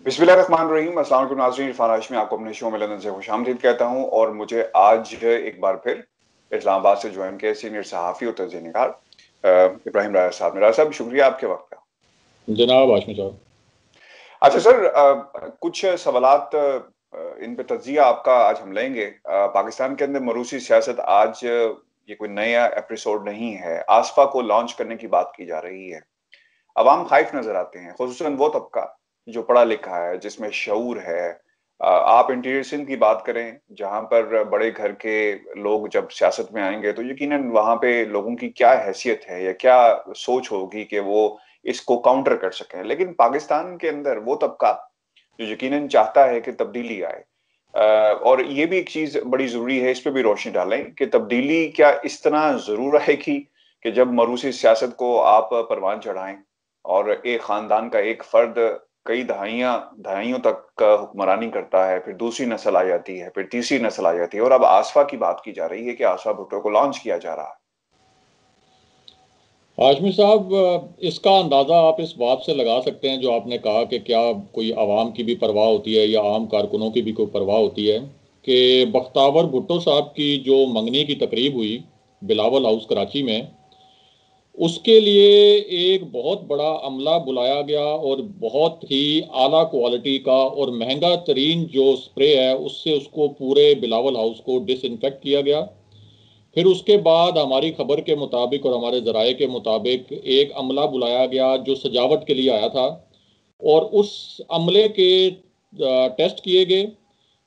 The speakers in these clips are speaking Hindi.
बिस्मिल्लाहिर्रहमानिर्रहीम। अस्सलाम वालेकुम नाज़रीन, इरफान हाशमी आपको अपने शो में लंदन से खुशामदीद कहता हूँ। और मुझे आज एक बार फिर इस्लामाबाद से ज्वाइन किया सीनियर सहाफ़ी और तजज़िया निगार इब्राहिम राजा साहब ने। राजा साहब, शुक्रिया आपके वक्त का। जनाब हाशमी साहब। अच्छा सर, कुछ सवालात इन पे तज्जिया आपका आज हम लेंगे। पाकिस्तान के अंदर मरूसी सियासत आज ये कोई नया एपिसोड नहीं है। आसफा को लॉन्च करने की बात की जा रही है। अवाम खाइफ नजर आते हैं, खुसूसन वो तबका जो पढ़ा लिखा है, जिसमें शऊर है। आप इंटीरियर सिंध की बात करें, जहां पर बड़े घर के लोग जब सियासत में आएंगे तो यकीनन वहां पे लोगों की क्या हैसियत है या क्या सोच होगी कि वो इसको काउंटर कर सकें। लेकिन पाकिस्तान के अंदर वो तबका जो यकीनन चाहता है कि तब्दीली आए, और ये भी एक चीज बड़ी जरूरी है, इस पे भी रोशनी डालें कि तब्दीली क्या इस तरह जरूर आएगी कि जब मरूसी सियासत को आप परवान चढ़ाएं और एक खानदान का एक फर्द कई दहाइयों तक हुक्मरानी करता है, फिर दूसरी नस्ल आ जाती है, फिर तीसरी नस्ल आ जाती है, और अब आसफा की बात की जा रही है कि आसफा भुट्टो को लॉन्च किया जा रहा है। हाशमी साहब, इसका अंदाज़ा आप इस बात से लगा सकते हैं जो आपने कहा कि क्या कोई आवाम की भी परवाह होती है या आम कारकुनों की भी कोई परवाह होती है कि बख्तावर भुट्टो साहब की जो मंगनी की तकरीब हुई बिलावल हाउस कराची में, उसके लिए एक बहुत बड़ा अमला बुलाया गया और बहुत ही आला क्वालिटी का और महंगा तरीन जो स्प्रे है उससे उसको पूरे बिलावल हाउस को डिसइंफेक्ट किया गया। फिर उसके बाद हमारी खबर के मुताबिक और हमारे ज़राए के मुताबिक एक अमला बुलाया गया जो सजावट के लिए आया था, और उस अमले के टेस्ट किए गए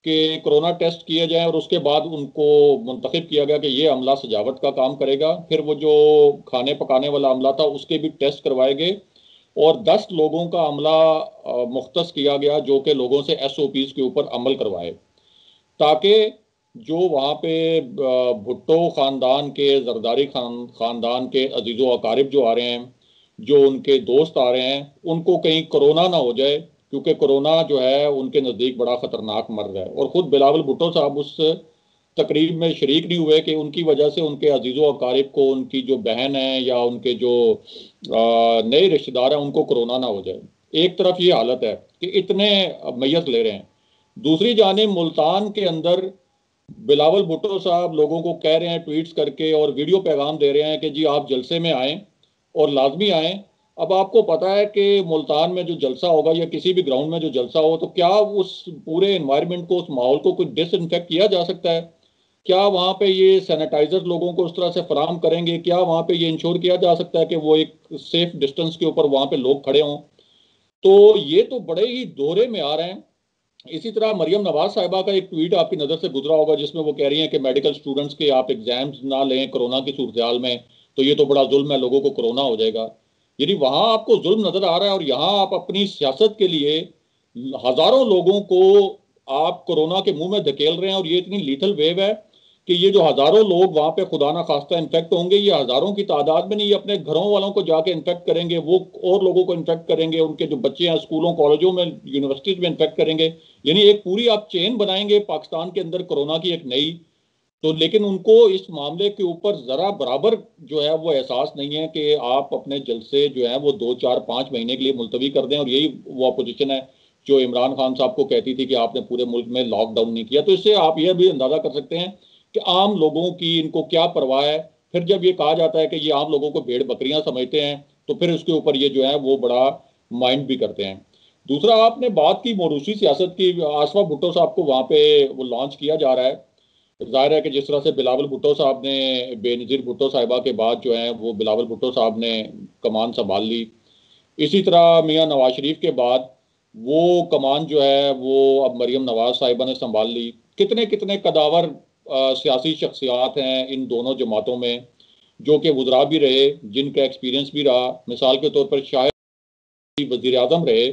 कि कोरोना टेस्ट किए जाए, और उसके बाद उनको मुंतखब किया गया कि ये अमला सजावट का काम करेगा। फिर वो जो खाने पकाने वाला अमला था उसके भी टेस्ट करवाए गए, और 10 लोगों का अमला मुख्तस किया गया जो कि लोगों से SOPs के ऊपर अमल करवाए, ताकि जो वहाँ पे भुट्टो ख़ानदान के, जरदारी ख़ानदान के अजीज़ो अकारिब जो आ रहे हैं, जो उनके दोस्त आ रहे हैं, उनको कहीं कोरोना ना हो जाए, क्योंकि कोरोना जो है उनके नज़दीक बड़ा ख़तरनाक मर्ज है। और ख़ुद बिलावल भुट्टो साहब उस तकरीब में शरीक नहीं हुए कि उनकी वजह से उनके अजीज़ो अकारिब को, उनकी जो बहन है या उनके जो नए रिश्तेदार हैं, उनको कोरोना ना हो जाए। एक तरफ ये हालत है कि इतने मैयत ले रहे हैं, दूसरी जानिब मुल्तान के अंदर बिलावल भुट्टो साहब लोगों को कह रहे हैं ट्वीट्स करके और वीडियो पैगाम दे रहे हैं कि जी आप जलसे में आएँ और लाजमी आएँ। अब आपको पता है कि मुल्तान में जो जलसा होगा या किसी भी ग्राउंड में जो जलसा हो, तो क्या उस पूरे इन्वायरमेंट को, उस माहौल को कुछ डिसइंफेक्ट किया जा सकता है? क्या वहाँ पे ये सैनिटाइजर लोगों को उस तरह से फराहम करेंगे? क्या वहाँ पे ये इंश्योर किया जा सकता है कि वो एक सेफ डिस्टेंस के ऊपर वहाँ पे लोग खड़े हों? तो ये तो बड़े ही दोहरे में आ रहे हैं। इसी तरह मरियम नवाज साहिबा का एक ट्वीट आपकी नज़र से गुजरा होगा जिसमें वो कह रही हैं कि मेडिकल स्टूडेंट्स के आप एग्जाम्स ना लें कोरोना की सूरत में, तो ये तो बड़ा जुल्म है, लोगों को कोरोना हो जाएगा। यदि वहाँ आपको जुल्म नज़र आ रहा है और यहाँ आप अपनी सियासत के लिए हज़ारों लोगों को आप कोरोना के मुंह में धकेल रहे हैं, और ये इतनी लीथल वेव है कि ये जो हज़ारों लोग वहाँ पे खुदा ना खास्ता इन्फेक्ट होंगे, ये हज़ारों की तादाद में नहीं, ये अपने घरों वालों को जाके इन्फेक्ट करेंगे, वो और लोगों को इन्फेक्ट करेंगे, उनके जो बच्चे हैं स्कूलों कॉलेजों में यूनिवर्सिटीज़ में इन्फेक्ट करेंगे। यानी एक पूरी आप चेन बनाएंगे पाकिस्तान के अंदर कोरोना की, एक नई। तो लेकिन उनको इस मामले के ऊपर ज़रा बराबर जो है वो एहसास नहीं है कि आप अपने जलसे जो है वो 2 4 5 महीने के लिए मुलतवी कर दें, और यही वो अपोजिशन है जो इमरान खान साहब को कहती थी कि आपने पूरे मुल्क में लॉकडाउन नहीं किया। तो इससे आप यह भी अंदाज़ा कर सकते हैं कि आम लोगों की इनको क्या परवाह है। फिर जब ये कहा जाता है कि ये आम लोगों को भेड़ बकरियां समझते हैं, तो फिर उसके ऊपर ये जो है वो बड़ा माइंड भी करते हैं। दूसरा, आपने बात की मौरूसी सियासत की। आसफा भुट्टो साहब को वहाँ पे वो लॉन्च किया जा रहा है। जाहिर है कि जिस तरह से बिलावल भुट्टो साहब ने बेनज़ीर भुट्टो साहिबा के बाद जो है वो बिलावल भुट्टो साहब ने कमान संभाल ली, इसी तरह मियाँ नवाज शरीफ के बाद वो कमान जो है वो अब मरियम नवाज साहिबा ने संभाल ली। कितने कितने कदावर सियासी शख्सियात हैं इन दोनों जमातों में जो कि वज़रा भी रहे, जिनका एक्सपीरियंस भी रहा। मिसाल के तौर पर शायद वज़ीर आज़म रहे,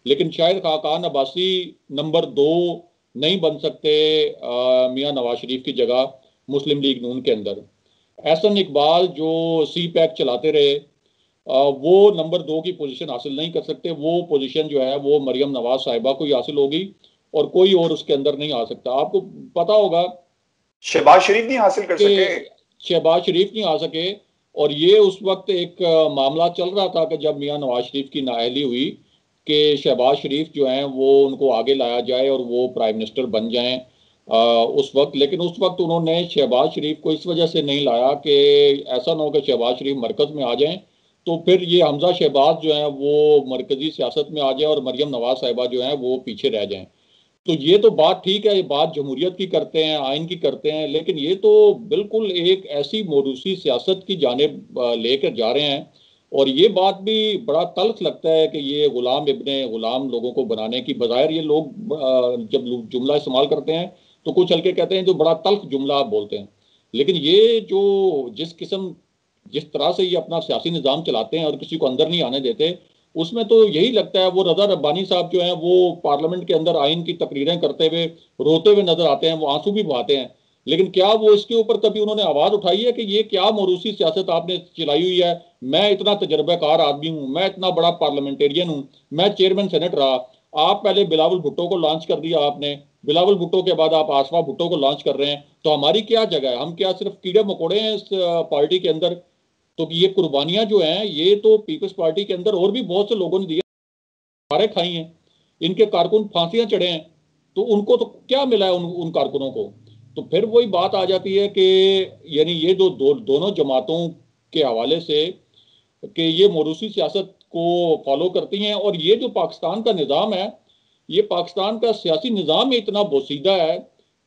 लेकिन शायद खाकान अब्बासी नंबर 2 नहीं बन सकते मियाँ नवाज शरीफ की जगह मुस्लिम लीग नून के अंदर। एहसन इकबाल जो CPAC चलाते रहे, वो नंबर 2 की पोजीशन हासिल नहीं कर सकते। वो पोजीशन जो है वो मरियम नवाज साहिबा को ही हासिल होगी और कोई और उसके अंदर नहीं आ सकता। आपको पता होगा शहबाज शरीफ नहीं हासिल कर कि सके। शहबाज शरीफ नहीं आ सके, और ये उस वक्त एक मामला चल रहा था कि जब मियाँ नवाज शरीफ की नाअहली हुई कि शहबाज शरीफ जो हैं वो उनको आगे लाया जाए और वो प्राइम मिनिस्टर बन जाएं उस वक्त। लेकिन उस वक्त उन्होंने शहबाज शरीफ को इस वजह से नहीं लाया कि ऐसा ना हो कि शहबाज शरीफ मरकज में आ जाएं तो फिर ये हमजा शहबाज जो है वो मरकजी सियासत में आ जाए और मरियम नवाज साहिबा जो है वो पीछे रह जाएं। तो ये तो बात ठीक है, ये बात जमहूरियत की करते हैं, आइन की करते हैं, लेकिन ये तो बिल्कुल एक ऐसी मौरूसी सियासत की जानिब लेकर जा रहे हैं। और ये बात भी बड़ा तल्ख लगता है कि ये गुलाम इब्ने गुलाम लोगों को बनाने की बजाय ये लोग जब जुमला इस्तेमाल करते हैं तो कुछ हल्के कहते हैं जो बड़ा तल्ख जुमला आप बोलते हैं। लेकिन ये जो जिस तरह से ये अपना सियासी निज़ाम चलाते हैं और किसी को अंदर नहीं आने देते, उसमें तो यही लगता है। वो रजा रब्बानी साहब जो हैं वो पार्लियामेंट के अंदर आइन की तकरीरें करते हुए रोते हुए नजर आते हैं, वो आंसू भी बहाते हैं। लेकिन क्या वो इसके ऊपर कभी उन्होंने आवाज उठाई है कि ये क्या मौरूसी सियासत आपने चलाई हुई है? मैं इतना तजर्बाकार आदमी हूं, मैं इतना बड़ा पार्लियामेंटेरियन हूं, मैं चेयरमैन सेनेट रहा। आप पहले बिलावल भुट्टो को लॉन्च कर दिया आपने, बिलावल भुट्टो के बाद आप आसफा भुट्टो को लॉन्च कर रहे हैं, तो हमारी क्या जगह है? हम क्या सिर्फ कीड़े मकोड़े हैं इस पार्टी के अंदर? तो ये कुर्बानियां जो हैं ये तो पीपल्स पार्टी के अंदर और भी बहुत से लोगों ने दी, मारे खाई हैं, इनके कारकुन फांसियां चढ़े हैं, तो उनको तो क्या मिला है उन कारकुनों को? तो फिर वही बात आ जाती है कि यानी ये जो दोनों जमातों के हवाले से कि ये मौरूसी सियासत को फॉलो करती हैं। और ये जो पाकिस्तान का निज़ाम है, ये पाकिस्तान का सियासी निज़ाम ही इतना बोसीदा है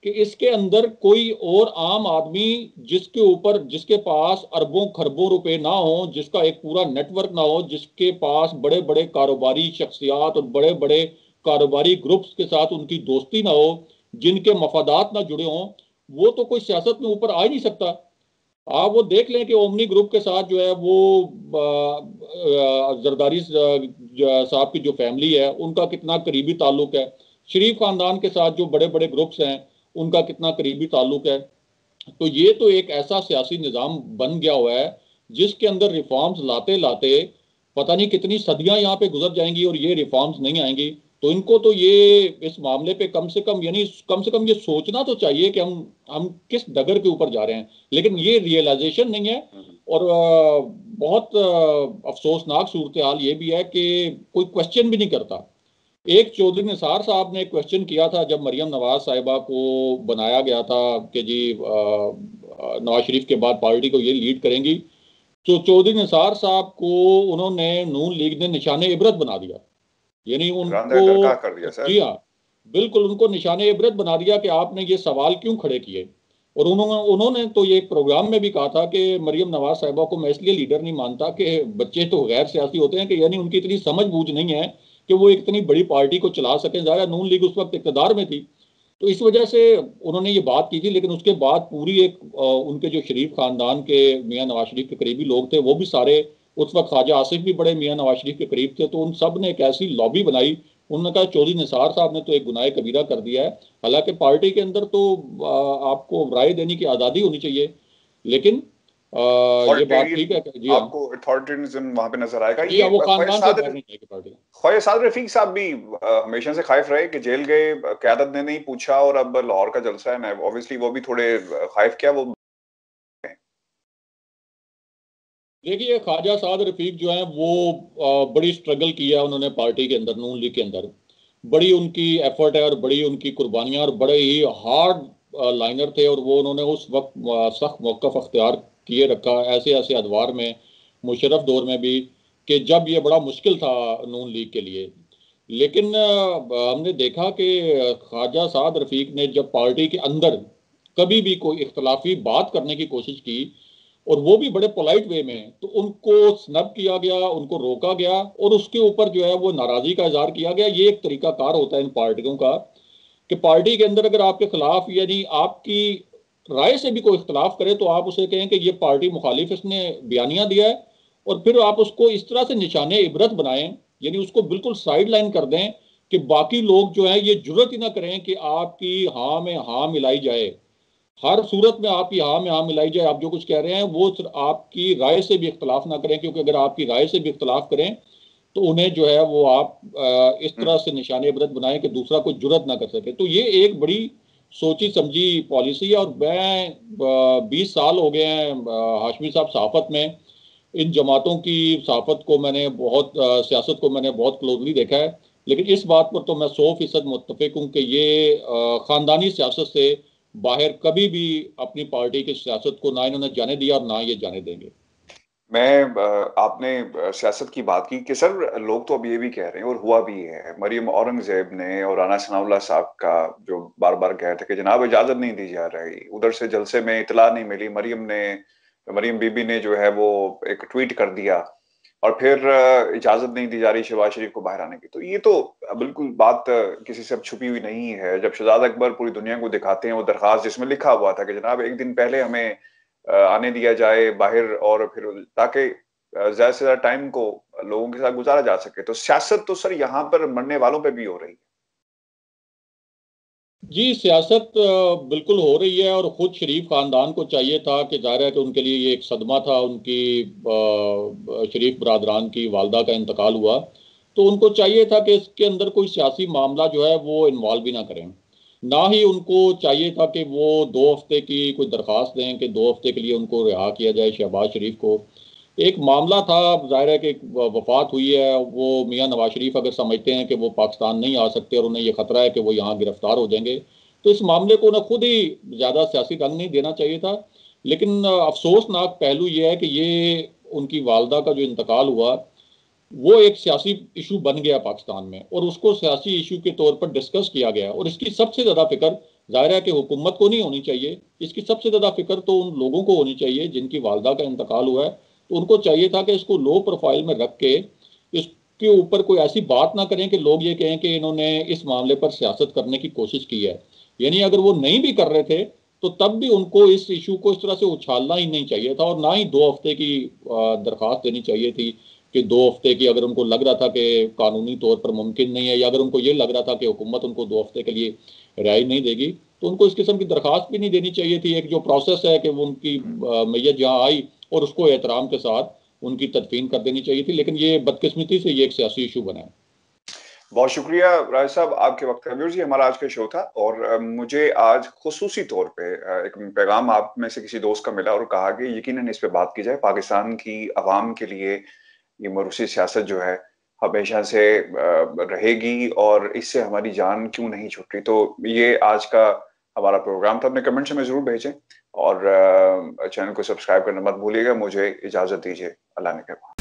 कि इसके अंदर कोई और आम आदमी जिसके पास अरबों खरबों रुपए ना हो, जिसका एक पूरा नेटवर्क ना हो, जिसके पास बड़े बड़े कारोबारी शख्सियात और बड़े बड़े कारोबारी ग्रुप्स के साथ उनकी दोस्ती ना हो, जिनके मफादात ना जुड़े हों, वो तो कोई सियासत में ऊपर आ ही नहीं सकता। आप वो देख लें कि ओमनी ग्रुप के साथ जो है वो जरदारी साहब की जो फैमिली है उनका कितना करीबी ताल्लुक है, शरीफ खानदान के साथ जो बड़े बड़े ग्रुप्स हैं उनका कितना करीबी ताल्लुक है। तो ये तो एक ऐसा सियासी निज़ाम बन गया हुआ है जिसके अंदर रिफॉर्म्स लाते लाते पता नहीं कितनी सदियां यहाँ पे गुजर जाएंगी और ये रिफॉर्म्स नहीं आएंगी। तो इनको तो ये इस मामले पे कम से कम यानी कम से कम ये सोचना तो चाहिए कि हम किस डगर के ऊपर जा रहे हैं, लेकिन ये रियलाइजेशन नहीं है। और बहुत अफसोसनाक सूरत हाल ये भी है कि कोई क्वेश्चन भी नहीं करता। एक चौधरी निसार साहब ने क्वेश्चन किया था जब मरियम नवाज साहिबा को बनाया गया था कि जी नवाज शरीफ के बाद पार्टी को ये लीड करेंगी, तो चौधरी निसार साहब को उन्होंने नून लीग ने निशाने इबरत बना दिया। यानी उनको, कर दिया सर। जी हाँ, बिल्कुल उनको निशाने इबरत बना दिया कि आपने ये सवाल क्यों खड़े किए। और उन्होंने तो ये एक प्रोग्राम में भी कहा था कि मरियम नवाज साहिबा को मैं इसलिए लीडर नहीं मानता कि बच्चे तो गैर सियासी होते हैं, कि यानी उनकी इतनी समझ बूझ नहीं है कि वो इतनी बड़ी पार्टी को चला सकें। ज़ाहिर है नून लीग उस वक्त इक़्तिदार में थी, तो इस वजह से उन्होंने ये बात की थी। लेकिन उसके बाद पूरी एक उनके जो शरीफ खानदान के मियाँ नवाज शरीफ के करीबी लोग थे वो भी सारे, उस वक्त ख्वाजा आसिफ भी बड़े मियाँ नवाज शरीफ के करीब थे, तो उन सब ने एक ऐसी लॉबी बनाई। उन्होंने कहा चौधरी निसार साहब ने तो एक गुनाह कबीरा कर दिया है। हालांकि पार्टी के अंदर तो आपको राय देने की आज़ादी होनी चाहिए, लेकिन ये बात ठीक है जी हाँ, आपको अथॉरिटेरियनिज्म वहां पे नजर आएगा। जी हाँ, वो खानदान से बाहर नहीं जाएगी पार्टी। ख्वाजा साद रफीक साहब भी हमेशा से खाइफ रहे कि जेल गए, क़यादत ने नहीं पूछा, और अब लाहौर का जलसा है ना, ऑब्वियसली वो भी थोड़े खाइफ क्या वो। देखिए ख्वाजा साद रफीक जो है वो बड़ी स्ट्रगल किया उन्होंने पार्टी के अंदर, नून लीग के अंदर बड़ी उनकी एफर्ट है और बड़ी उनकी कुर्बानियां, और बड़े ही हार्ड लाइनर थे। और वो उन्होंने उस वक्त सख्त मौक़िफ़ अख्तियार किए रखा ऐसे ऐसे अदवार में, मुशर्रफ दौर में भी, कि जब ये बड़ा मुश्किल था नून लीग के लिए। लेकिन हमने देखा कि ख्वाजा साद रफीक ने जब पार्टी के अंदर कभी भी कोई इख्तलाफी बात करने की कोशिश की, और वो भी बड़े पोलाइट वे में, तो उनको स्नब किया गया, उनको रोका गया, और उसके ऊपर जो है वो नाराजगी का इजहार किया गया। ये एक तरीकाकार होता है इन पार्टियों का कि पार्टी के अंदर अगर आपके खिलाफ यानी आपकी राय से भी कोई इख्तलाफ करे तो आप उसे कहें कि ये पार्टी मुखालिफ इसने बयानिया दिया है, और फिर आप उसको इस तरह से निशाने इबरत बनाएं, यानी उसको बिल्कुल साइड लाइन कर दें कि बाकी लोग जो है ये जुर्रत ही ना करें कि आपकी हाँ में हाँ मिलाई जाए। हर सूरत में आपकी हाँ में हाँ मिलाई जाए, आप जो कुछ कह रहे हैं वो सिर्फ आपकी राय से भी इख्तलाफ ना करें, क्योंकि अगर आपकी राय से भी इख्तलाफ करें तो उन्हें जो है वो आप इस तरह से निशाने इबरत बनाएं कि दूसरा कोई जुर्रत ना कर सके। तो ये एक बड़ी सोची समझी पॉलिसी है। और मैं 20 साल हो गए हैं हाशमी साहब सहाफत में, इन जमातों की सहाफत को मैंने बहुत सियासत को मैंने बहुत क्लोजली देखा है, लेकिन इस बात पर तो मैं 100% मुत्तफिक हूँ कि ये ख़ानदानी सियासत से बाहर कभी भी अपनी पार्टी की सियासत को ना इन्होंने जाने दिया और ना ये जाने देंगे। आपने सियासत की बात की कि सर लोग तो अब ये भी कह रहे हैं और हुआ भी है, मरियम औरंगजेब ने और राना सनाउल्लाह साहब का जो बार बार कह रहे थे कि जनाब इजाजत नहीं दी जा रही, उधर से जलसे में इतला नहीं मिली, मरियम बीबी ने जो है वो एक ट्वीट कर दिया और फिर इजाजत नहीं दी जा रही शहबाज शरीफ को बाहर आने की। तो ये तो बिल्कुल बात किसी से अब छुपी हुई नहीं है। जब शहजादा अकबर पूरी दुनिया को दिखाते हैं वो दरखास्त जिसमें लिखा हुआ था कि जनाब एक दिन पहले हमें आने दिया जाए बाहर, और फिर ताकि ज्यादा से ज्यादा टाइम को लोगों के साथ गुजारा जा सके। तो सियासत तो सर यहाँ पर मरने वालों पे भी हो रही है। जी, सियासत बिल्कुल हो रही है, और खुद शरीफ खानदान को चाहिए था कि जाहिर है कि उनके लिए ये एक सदमा था, उनकी शरीफ बरादरान की वालदा का इंतकाल हुआ, तो उनको चाहिए था कि इसके अंदर कोई सियासी मामला जो है वो इन्वॉल्व भी ना करें। ना ही उनको चाहिए था कि वो 2 हफ्ते की कोई दरख्वास्त दें कि 2 हफ्ते के लिए उनको रिहा किया जाए शहबाज शरीफ को। एक मामला था, जाहिर है कि एक वफात हुई है, वो मियां नवाज शरीफ अगर समझते हैं कि वो पाकिस्तान नहीं आ सकते और उन्हें ये खतरा है कि वो यहाँ गिरफ्तार हो जाएंगे, तो इस मामले को उन्हें खुद ही ज़्यादा सियासी रंग नहीं देना चाहिए था। लेकिन अफसोसनाक पहलू ये है कि ये उनकी वालदा का जो इंतकाल हुआ वो एक सियासी इशू बन गया पाकिस्तान में, और उसको सियासी इशू के तौर पर डिस्कस किया गया, और इसकी सबसे ज़्यादा फिक्र जाहिर है कि हुकूमत को नहीं होनी चाहिए, इसकी सबसे ज़्यादा फिक्र तो उन लोगों को होनी चाहिए जिनकी वालदा का इंतकाल हुआ है। तो उनको चाहिए था कि इसको लो प्रोफाइल में रख के इसके ऊपर कोई ऐसी बात ना करें कि लोग ये कहें कि इन्होंने इस मामले पर सियासत करने की कोशिश की है। यानी अगर वो नहीं भी कर रहे थे तो तब भी उनको इस इशू को इस तरह से उछालना ही नहीं चाहिए था, और ना ही 2 हफ्ते की दरख्वास्त देनी चाहिए थी कि 2 हफ्ते की, अगर उनको लग रहा था कि कानूनी तौर पर मुमकिन नहीं है, या अगर उनको ये लग रहा था कि हुकूमत उनको 2 हफ्ते के लिए रिहाई नहीं देगी, तो उनको इस किस्म की दरख्वास्त भी नहीं देनी चाहिए थी। एक जो प्रोसेस है कि वो उनकी मैयत जहाँ आई और उसको एहतराम के साथ उनकी तदफीन कर देनी चाहिए थी, लेकिन ये बदकिस्मती से ये एक सियासी इशू बना है। बहुत शुक्रिया राज साहब, आपके वक्त का। व्यूअर्स, ये हमारा आज का शो था और मुझे आज खुसूसी तौर पे एक पैगाम आप में से किसी दोस्त का मिला और कहा कि यकीनन इस पे बात की जाए। पाकिस्तान की आवाम के लिए ये मरूसी सियासत जो है हमेशा से रहेगी और इससे हमारी जान क्यों नहीं छूट रही। तो ये आज का हमारा प्रोग्राम था। अपने कमेंट्स में जरूर भेजें और चैनल को सब्सक्राइब करना मत भूलिएगा। मुझे इजाजत दीजिए। अल्लाह ने